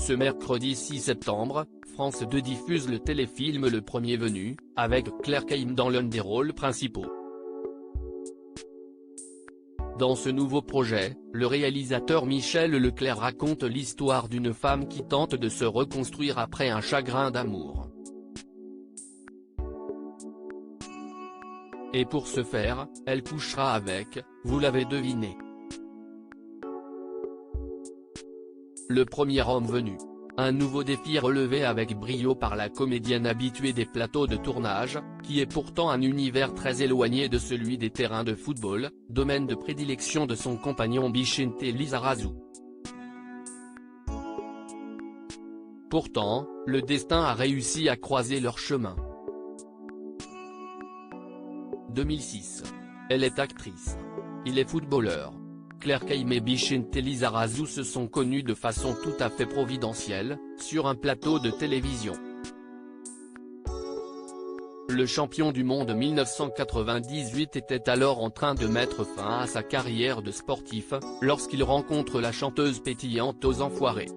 Ce mercredi 6 septembre, France 2 diffuse le téléfilm Le Premier Venu, avec Claire Caïm dans l'un des rôles principaux. Dans ce nouveau projet, le réalisateur Michel Leclerc raconte l'histoire d'une femme qui tente de se reconstruire après un chagrin d'amour. Et pour ce faire, elle couchera avec, vous l'avez deviné, le premier homme venu. Un nouveau défi relevé avec brio par la comédienne habituée des plateaux de tournage, qui est pourtant un univers très éloigné de celui des terrains de football, domaine de prédilection de son compagnon Vicente Lizarazu. Pourtant, le destin a réussi à croiser leurs chemins. 2006. Elle est actrice. Il est footballeur. Claire Caïm et Vicente Lizarazu se sont connus de façon tout à fait providentielle, sur un plateau de télévision. Le champion du monde 1998 était alors en train de mettre fin à sa carrière de sportif, lorsqu'il rencontre la chanteuse pétillante aux Enfoirés.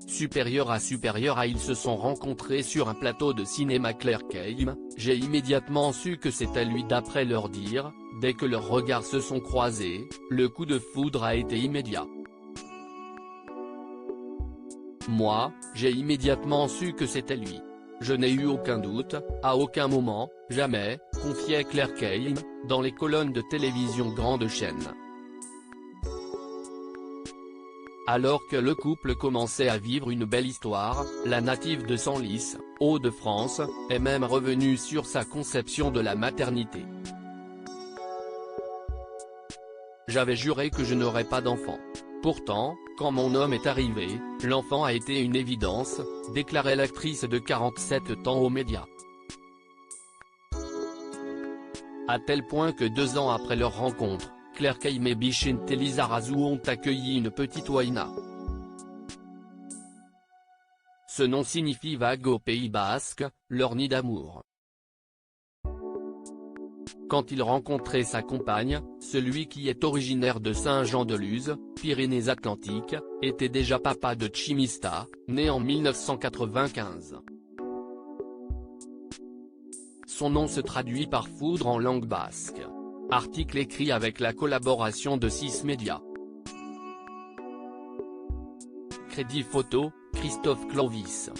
Supérieur à ils se sont rencontrés sur un plateau de cinéma. Claire Caïm, j'ai immédiatement su que c'était lui d'après leur dire, dès que leurs regards se sont croisés, le coup de foudre a été immédiat. Moi, j'ai immédiatement su que c'était lui. Je n'ai eu aucun doute, à aucun moment, jamais, confiait Claire Caïm, dans les colonnes de télévision grande chaîne. Alors que le couple commençait à vivre une belle histoire, la native de Senlis, Hauts-de-France, est même revenue sur sa conception de la maternité. J'avais juré que je n'aurais pas d'enfant. Pourtant, quand mon homme est arrivé, l'enfant a été une évidence, déclarait l'actrice de 47 ans aux médias. À tel point que 2 ans après leur rencontre, Claire Caïm et Vicente Lizarazu ont accueilli une petite Waina. Ce nom signifie vague au Pays Basque, leur nid d'amour. Quand il rencontrait sa compagne, celui qui est originaire de Saint-Jean-de-Luz, Pyrénées-Atlantiques, était déjà papa de Chimista, né en 1995. Son nom se traduit par foudre en langue basque. Article écrit avec la collaboration de 6 médias. Crédit photo, Christophe Clovis.